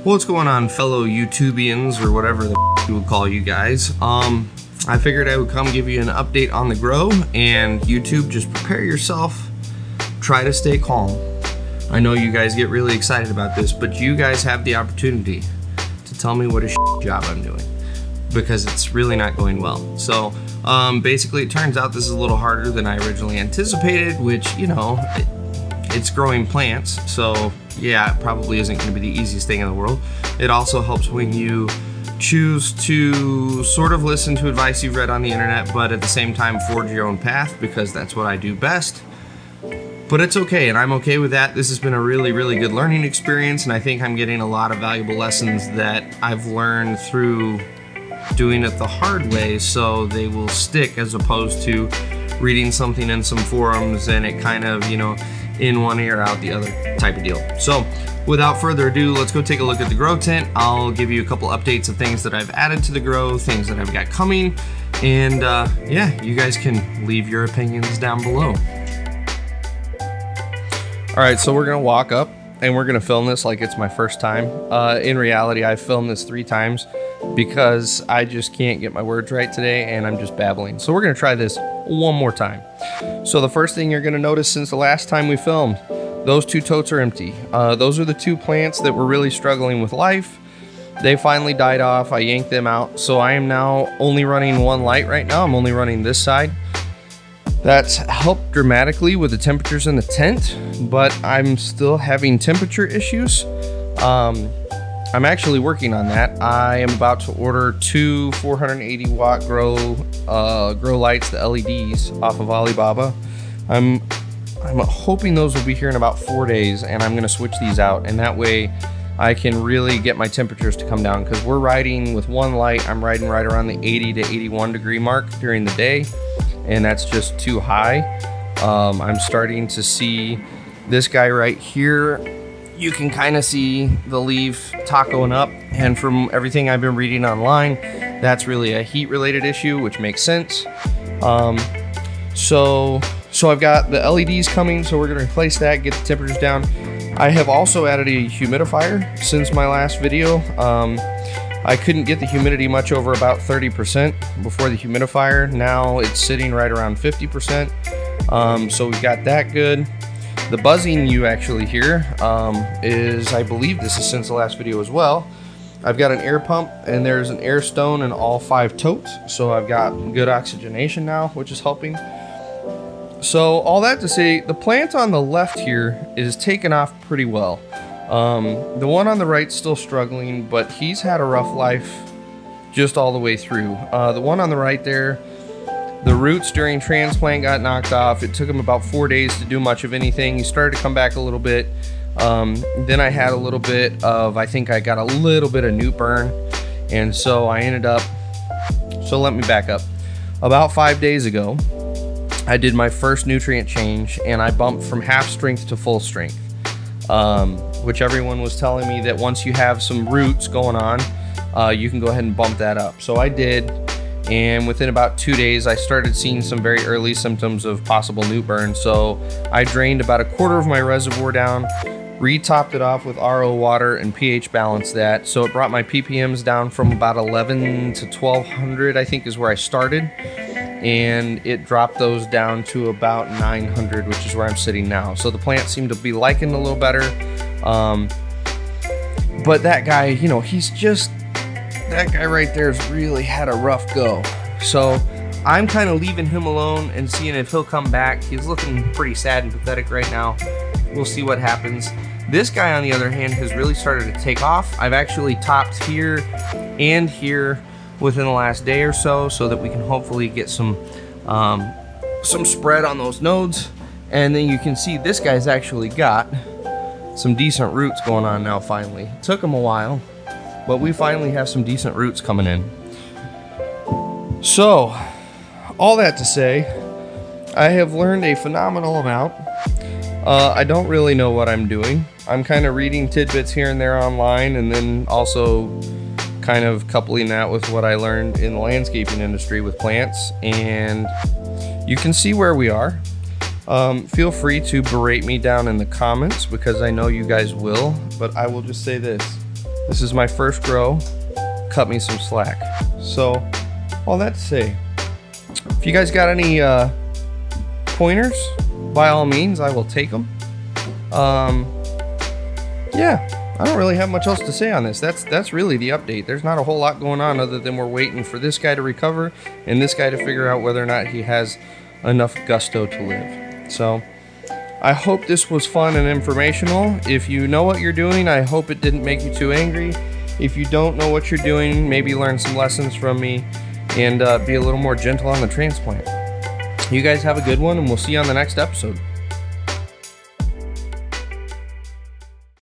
What's going on, fellow YouTubians, or whatever the you would call you guys? I figured I would come give you an update on the grow, and YouTube, just prepare yourself. Try to stay calm. I know you guys get really excited about this, but you guys have the opportunity to tell me what a job I'm doing, because it's really not going well. So basically, it turns out this is a little harder than I originally anticipated, which, you know, it's growing plants, so yeah, it probably isn't going to be the easiest thing in the world. It also helps when you choose to sort of listen to advice you've read on the internet, but at the same time forge your own path, because that's what I do best. But it's okay, and I'm okay with that. This has been a really, really good learning experience, and I think I'm getting a lot of valuable lessons that I've learned through doing it the hard way, so they will stick, as opposed to reading something in some forums and it kind of, you know, in one ear out the other type of deal. So without further ado, let's go take a look at the grow tent. I'll give you a couple updates of things that I've added to the grow, things that I've got coming, and yeah, you guys can leave your opinions down below. All right, so we're gonna walk up and we're gonna film this like it's my first time. In reality, I've filmed this 3 times because I just can't get my words right today and I'm just babbling. So we're gonna try this one more time. So the first thing you're gonna notice since the last time we filmed, those 2 totes are empty. Those are the 2 plants that were really struggling with life. They finally died off. I yanked them out. So I am now only running 1 light right now. I'm only running this side. That's helped dramatically with the temperatures in the tent, but I'm still having temperature issues. I'm actually working on that. I am about to order 2 480 watt grow lights, the LEDs, off of Alibaba. I'm hoping those will be here in about 4 days, and I'm gonna switch these out, and that way I can really get my temperatures to come down, because we're riding with 1 light. I'm riding right around the 80 to 81 degree mark during the day, and that's just too high. I'm starting to see this guy right here. You can kind of see the leaf tacoing up, and from everything I've been reading online, that's really a heat related issue, which makes sense. So I've got the LEDs coming, so we're gonna replace that, get the temperatures down. I have also added a humidifier since my last video. I couldn't get the humidity much over about 30% before the humidifier. Now it's sitting right around 50%. So we got that good. The buzzing you actually hear is, I believe this is since the last video as well. I've got an air pump, and there's an air stone in all 5 totes. So I've got good oxygenation now, which is helping. So all that to say, the plant on the left here is taking off pretty well. The one on the right's still struggling, but he's had a rough life just all the way through. The one on the right there, the roots during transplant got knocked off. It took him about 4 days to do much of anything. He started to come back a little bit. Then I had a little bit of, I think I got a little bit of newt burn. And so I ended up, so let me back up. About 5 days ago, I did my first nutrient change, and I bumped from half strength to full strength. Which everyone was telling me that once you have some roots going on, you can go ahead and bump that up. So I did. And within about 2 days, I started seeing some very early symptoms of possible newt burn. So I drained about 1/4 of my reservoir down, re-topped it off with RO water, and pH balanced that. So it brought my ppms down from about 11 to 1200, I think is where I started. And it dropped those down to about 900, which is where I'm sitting now. So the plant seemed to be liking it a little better. But that guy, you know, that guy right there's really had a rough go. So I'm kind of leaving him alone and seeing if he'll come back. He's looking pretty sad and pathetic right now. We'll see what happens. This guy, on the other hand, has really started to take off. I've actually topped here and here within the last day or so that we can hopefully get some spread on those nodes. And then you can see this guy's actually got some decent roots going on now finally. It took him a while, but we finally have some decent roots coming in. So, all that to say, I have learned a phenomenal amount. I don't really know what I'm doing. I'm kind of reading tidbits here and there online, and then also kind of coupling that with what I learned in the landscaping industry with plants, and you can see where we are. Feel free to berate me down in the comments, because I know you guys will, but I will just say this. This is my first grow. Cut me some slack. So, all that to say, if you guys got any pointers, by all means, I will take them. Yeah, I don't really have much else to say on this. That's really the update. There's not a whole lot going on other than we're waiting for this guy to recover and this guy to figure out whether or not he has enough gusto to live. So, I hope this was fun and informational. If you know what you're doing, I hope it didn't make you too angry. If you don't know what you're doing, maybe learn some lessons from me and be a little more gentle on the transplant. You guys have a good one, and we'll see you on the next episode.